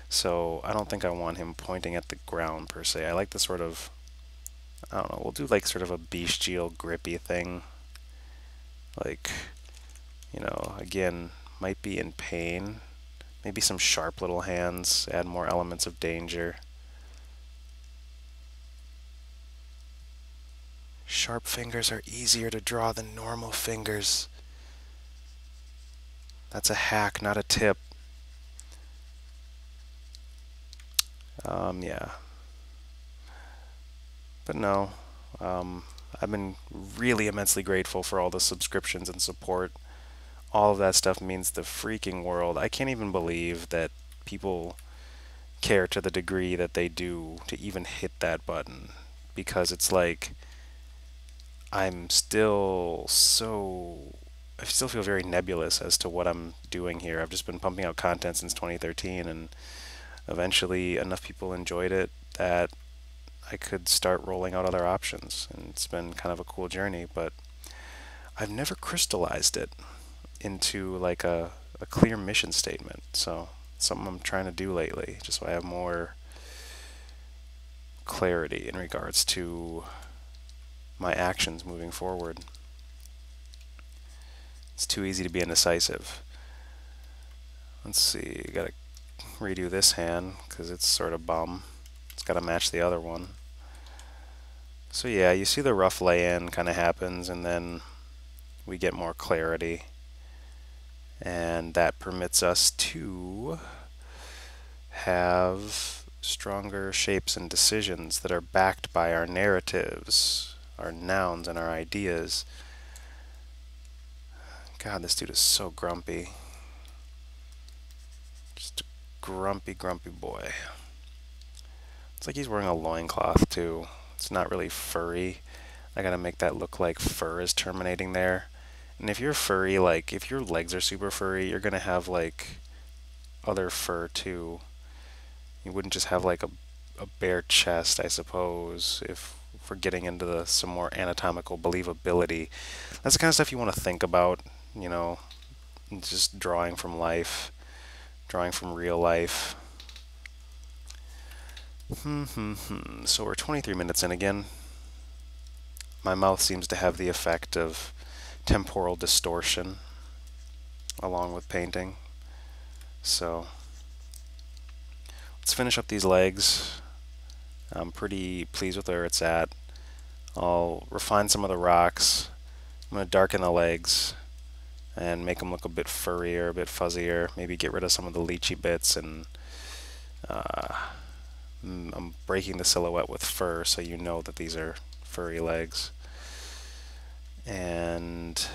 So I don't think I want him pointing at the ground per se. I like the sort of, I don't know, we'll do like sort of a bestial grippy thing. Like, again, might be in pain. Maybe some sharp little hands add more elements of danger. Sharp fingers are easier to draw than normal fingers. That's a hack, not a tip. Yeah. But no, I've been really immensely grateful for all the subscriptions and support. All of that stuff means the freaking world. I can't even believe that people care to the degree that they do to even hit that button. Because it's like, I'm still so. I still feel very nebulous as to what I'm doing here. I've just been pumping out content since 2013, and eventually enough people enjoyed it that I could start rolling out other options. And it's been kind of a cool journey, but I've never crystallized it into like a clear mission statement. So something I'm trying to do lately, just so I have more clarity in regards to my actions moving forward. It's too easy to be indecisive. Let's see, gotta redo this hand because it's sort of bum. It's gotta match the other one. So yeah, you see the rough lay-in kind of happens, and then we get more clarity, and that permits us to have stronger shapes and decisions that are backed by our narratives, our nouns, and our ideas. God, this dude is so grumpy. Just a grumpy, grumpy boy. It's like he's wearing a loincloth too. It's not really furry. I gotta make that look like fur is terminating there. And if you're furry, like if your legs are super furry, you're gonna have like other fur too. You wouldn't just have like a bare chest, I suppose, if we're getting into some more anatomical believability. That's the kind of stuff you want to think about, just drawing from life, drawing from real life. So we're 23 minutes in again. My mouth seems to have the effect of temporal distortion along with painting. So let's finish up these legs. I'm pretty pleased with where it's at. I'll refine some of the rocks. I'm going to darken the legs and make them look a bit furrier, a bit fuzzier. Maybe get rid of some of the leechy bits, and I'm breaking the silhouette with fur so you know that these are furry legs. And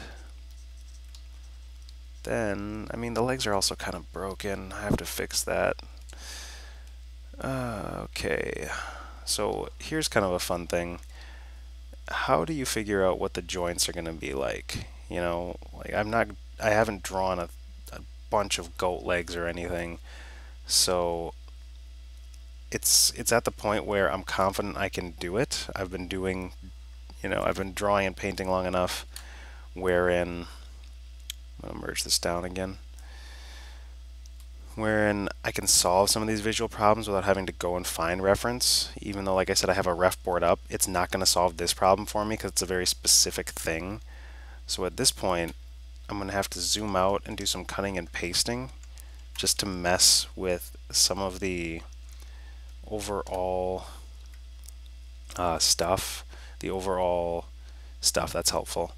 then, the legs are also kind of broken. I have to fix that. Okay, so here's kind of a fun thing. How do you figure out what the joints are going to be like? Like I haven't drawn a bunch of goat legs or anything, so it's at the point where I'm confident I can do it. I've been drawing and painting long enough wherein, I'm going to merge this down again, wherein I can solve some of these visual problems without having to go and find reference. Even though, like I said, I have a ref board up, it's not going to solve this problem for me because it's a very specific thing. So at this point, I'm going to have to zoom out and do some cutting and pasting just to mess with some of the overall stuff. The overall stuff that's helpful.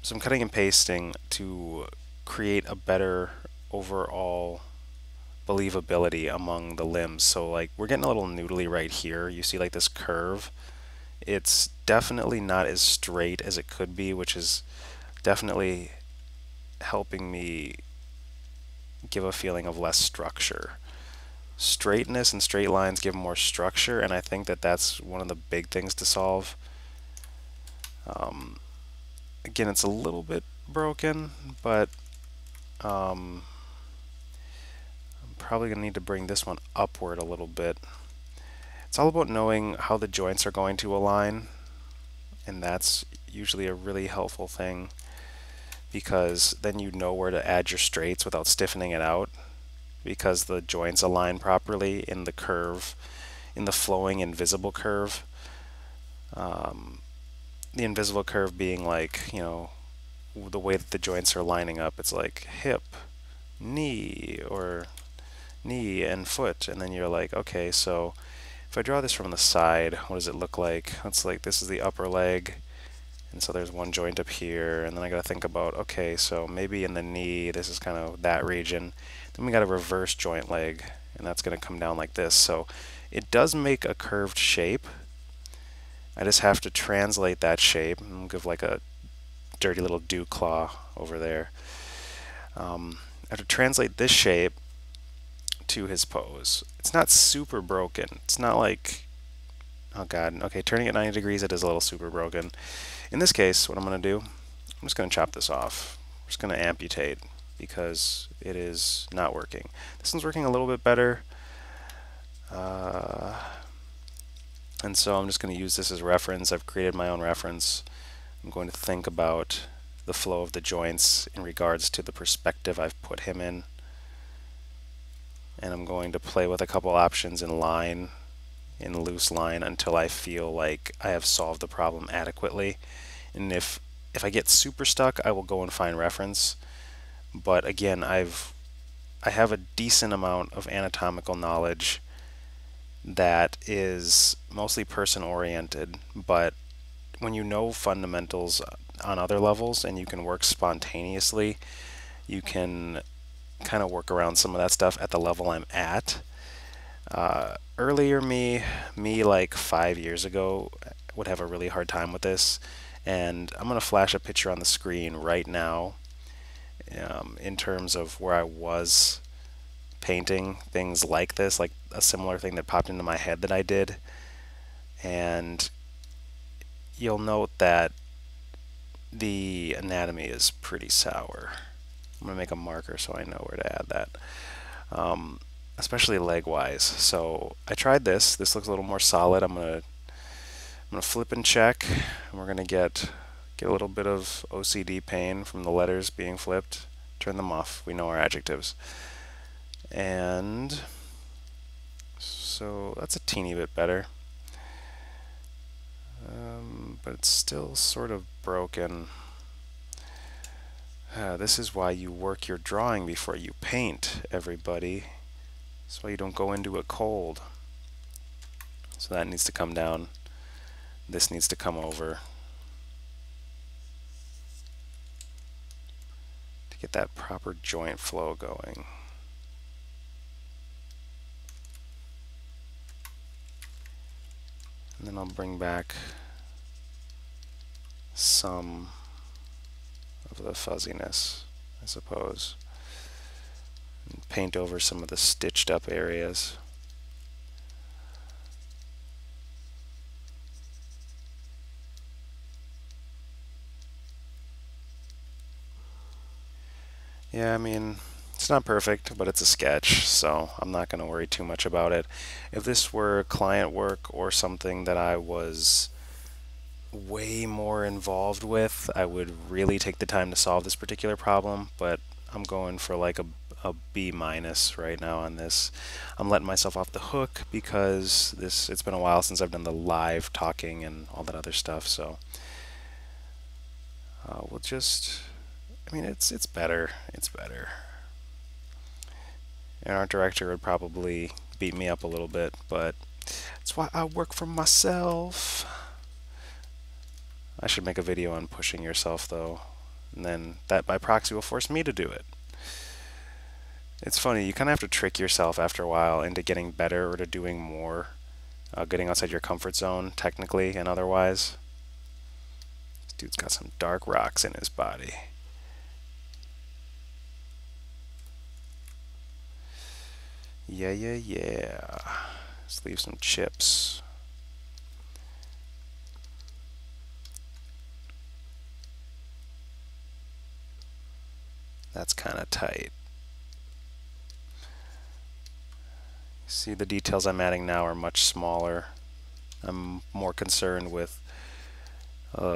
Some cutting and pasting to create a better overall believability among the limbs. So like we're getting a little noodly right here. You see like this curve. It's definitely not as straight as it could be, which is definitely helping me give a feeling of less structure. Straightness and straight lines give more structure, and I think that that's one of the big things to solve. Again, it's a little bit broken, but I'm probably going to need to bring this one upward a little bit. It's all about knowing how the joints are going to align, and that's usually a really helpful thing, because then you know where to add your straights without stiffening it out, because the joints align properly in the curve, in the flowing invisible curve. The invisible curve being like, the way that the joints are lining up. It's like hip, knee, or knee and foot, and then you're like, okay, so if I draw this from the side, what does it look like? It's like this is the upper leg, and so there's one joint up here, and then I gotta think about, okay, so maybe in the knee, this is kind of that region. Then we got a reverse joint leg, and that's gonna come down like this. So it does make a curved shape. I just have to translate that shape and give like a dirty little dew claw over there. I have to translate this shape to his pose. It's not super broken. It's not like, oh god, okay, turning it 90 degrees, it is a little super broken. In this case, what I'm going to do, I'm just going to chop this off. I'm just going to amputate because it is not working. This one's working a little bit better. And so I'm just going to use this as reference. I've created my own reference. I'm going to think about the flow of the joints in regards to the perspective I've put him in. And I'm going to play with a couple options in line, in loose line, until I feel like I have solved the problem adequately. And if I get super stuck, I will go and find reference. But again, I have a decent amount of anatomical knowledge that is mostly person oriented, but when you know fundamentals on other levels and you can work spontaneously, you can kind of work around some of that stuff at the level I'm at. Earlier me like 5 years ago would have a really hard time with this, and I'm going to flash a picture on the screen right now in terms of where I was painting things like this, like a similar thing that popped into my head that I did. And you'll note that the anatomy is pretty sour. I'm going to make a marker so I know where to add that, especially leg-wise. So I tried this. This looks a little more solid. I'm going to flip and check, and we're going to get a little bit of OCD pain from the letters being flipped. Turn them off. We know our adjectives. And so that's a teeny bit better. But it's still sort of broken. This is why you work your drawing before you paint, everybody. That's why you don't go into it cold. So that needs to come down. This needs to come over. To get that proper joint flow going. And then I'll bring back some of the fuzziness, I suppose, and paint over some of the stitched up areas. Yeah, I mean, it's not perfect, but it's a sketch, so I'm not going to worry too much about it. If this were client work or something that I was way more involved with, I would really take the time to solve this particular problem, but I'm going for like a B minus right now on this. I'm letting myself off the hook because it's been a while since I've done the live talking and all that other stuff, so we'll just, I mean, it's better. It's better. And our director would probably beat me up a little bit, but that's why I work for myself. I should make a video on pushing yourself, though, and then that by proxy will force me to do it. It's funny, you kind of have to trick yourself after a while into getting better or to doing more, getting outside your comfort zone, technically and otherwise. This dude's got some dark rocks in his body. Yeah. Let's leave some chips. That's kind of tight. See, the details I'm adding now are much smaller. I'm more concerned with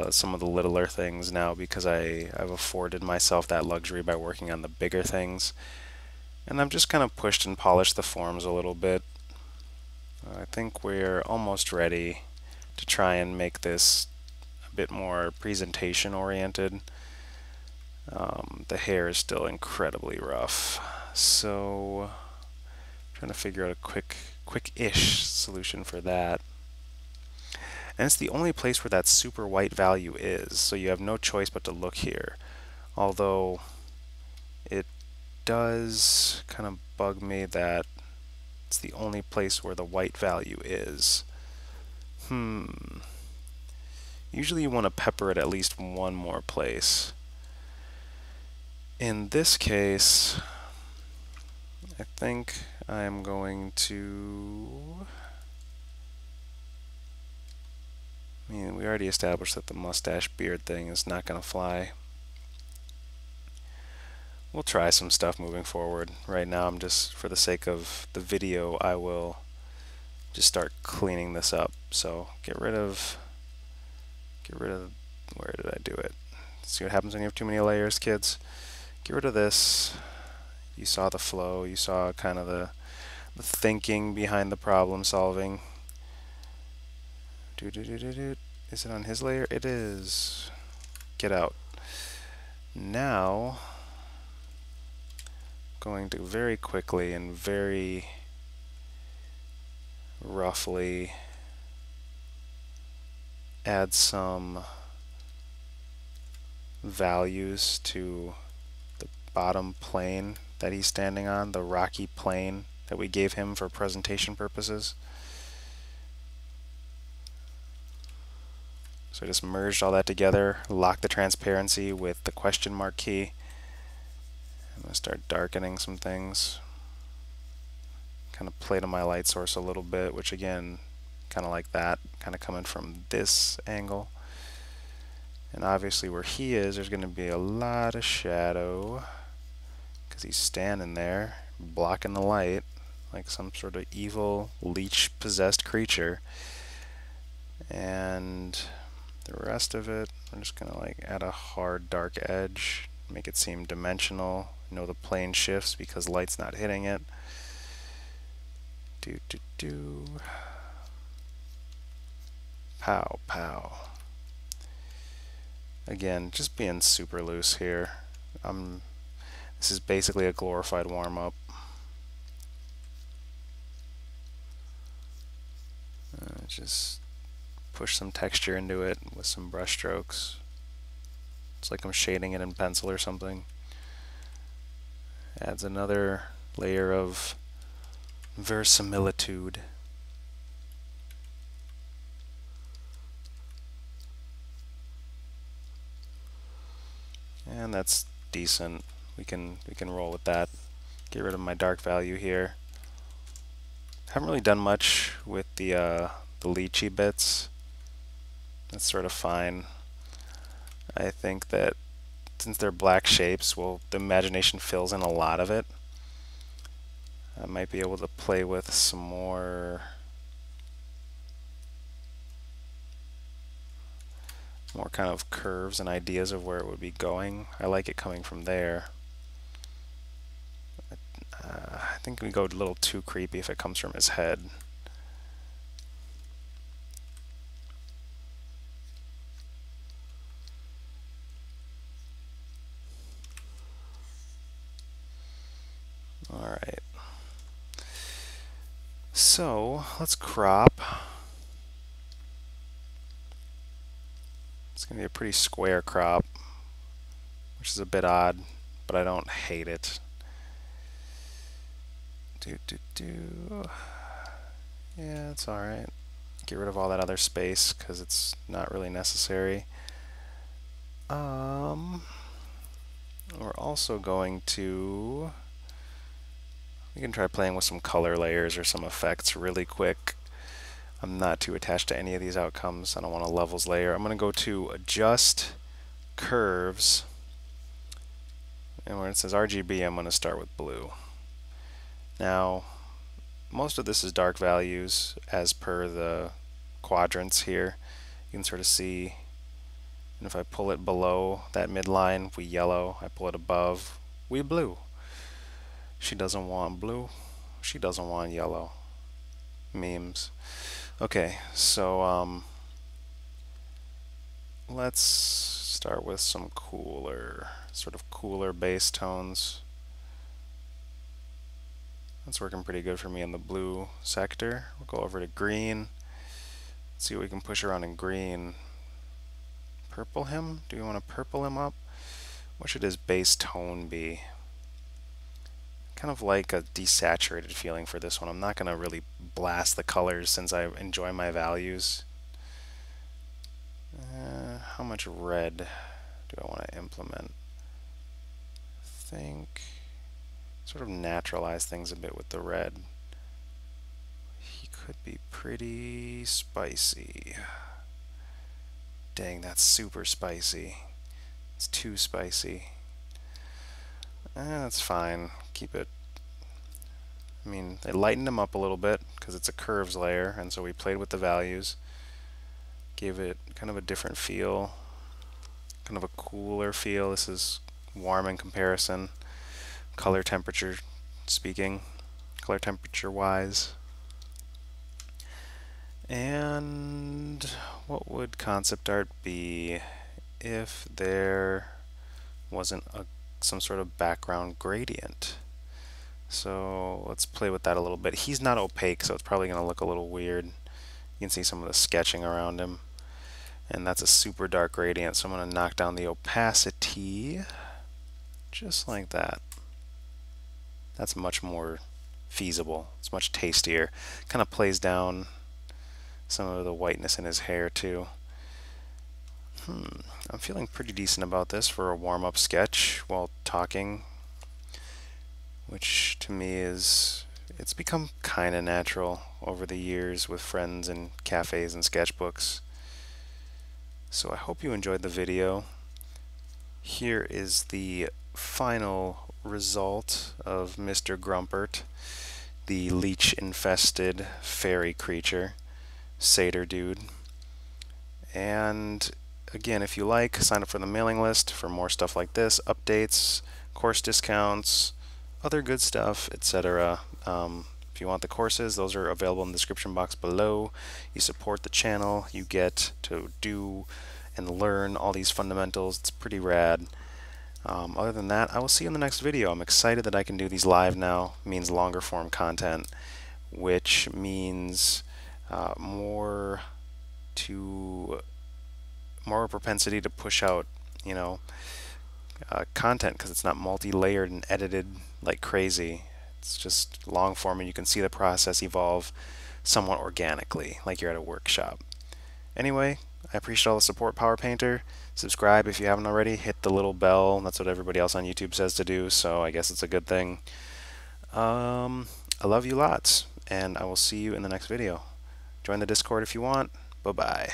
some of the littler things now because I've afforded myself that luxury by working on the bigger things. And I've just kind of pushed and polished the forms a little bit. I think we're almost ready to try and make this a bit more presentation oriented. The hair is still incredibly rough, so trying to figure out a quick-ish solution for that. And it's the only place where that super white value is, so you have no choice but to look here. Although it does kind of bug me that it's the only place where the white value is. Usually you want to pepper it at least one more place. In this case, I think I am going to... I mean, we already established that the mustache beard thing is not going to fly. We'll try some stuff moving forward. Right now, I'm just, for the sake of the video, I will just start cleaning this up. So get rid of, where did I do it? See what happens when you have too many layers, kids? Get rid of this. You saw the flow, you saw kind of the thinking behind the problem solving. Is it on his layer? It is. Get out. Now, going to very quickly and very roughly add some values to the bottom plane that he's standing on, the rocky plane that we gave him for presentation purposes. So I just merged all that together, locked the transparency with the question mark key. I'm going to start darkening some things. Kind of play to my light source a little bit, which again, kind of like that, kind of coming from this angle. And obviously where he is, there's going to be a lot of shadow because he's standing there blocking the light like some sort of evil leech-possessed creature. And the rest of it, I'm just going to like add a hard dark edge, make it seem dimensional. Know the plane shifts because light's not hitting it. Pow, pow. Again, just being super loose here. This is basically a glorified warm-up. Just push some texture into it with some brush strokes. It's like I'm shading it in pencil or something. Adds another layer of verisimilitude. And that's decent. We can roll with that. Get rid of my dark value here. Haven't really done much with the lychee bits. That's sort of fine. I think that since they're black shapes, well, the imagination fills in a lot of it. I might be able to play with some more kind of curves and ideas of where it would be going. I like it coming from there. I think we go a little too creepy if it comes from his head. Alright. So, let's crop. It's going to be a pretty square crop, which is a bit odd, but I don't hate it. Yeah, it's alright. Get rid of all that other space because it's not really necessary. We're also going to... We can try playing with some color layers or some effects really quick. I'm not too attached to any of these outcomes. I don't want a levels layer. I'm going to go to Adjust Curves. And where it says RGB, I'm going to start with blue. Now, most of this is dark values as per the quadrants here. You can sort of see And if I pull it below that midline, we yellow. I pull it above, we blue. She doesn't want blue. She doesn't want yellow. Memes. Okay, so let's start with some sort of cooler base tones. That's working pretty good for me in the blue sector. We'll go over to green. Let's see what we can push around in green. Purple him? Do we want to purple him up? What should his base tone be? Kind of like a desaturated feeling for this one. I'm not going to really blast the colors since I enjoy my values. How much red do I want to implement? I think sort of naturalize things a bit with the red. He could be pretty spicy. Dang, that's super spicy. It's too spicy. That's fine. Keep it. I mean, they lightened him up a little bit because it's a curves layer, and so we played with the values. Gave it kind of a different feel, kind of a cooler feel. This is warm in comparison, color temperature speaking, color temperature wise. And what would concept art be if there wasn't some sort of background gradient? So let's play with that a little bit. He's not opaque, so it's probably going to look a little weird. You can see some of the sketching around him. And that's a super dark gradient, so I'm going to knock down the opacity just like that. That's much more feasible. It's much tastier. Kind of plays down some of the whiteness in his hair too. I'm feeling pretty decent about this for a warm-up sketch while talking, which to me it's become kind of natural over the years with friends in cafes and sketchbooks. So I hope you enjoyed the video. Here is the final result of Mr. Grumpert, the leech-infested fairy creature, satyr dude. And again, if you like, sign up for the mailing list for more stuff like this, updates, course discounts, other good stuff, etc. If you want the courses, those are available in the description box below. You support the channel, you get to do and learn all these fundamentals. It's pretty rad. Other than that, I will see you in the next video. I'm excited that I can do these live now. It means longer form content, which means more propensity to push out, content, because it's not multi-layered and edited like crazy. It's just long form, and you can see the process evolve somewhat organically, like you're at a workshop. Anyway, I appreciate all the support, Power Painter. Subscribe if you haven't already. Hit the little bell. That's what everybody else on YouTube says to do, so I guess it's a good thing. I love you lots, and I will see you in the next video. Join the Discord if you want. Bye-bye.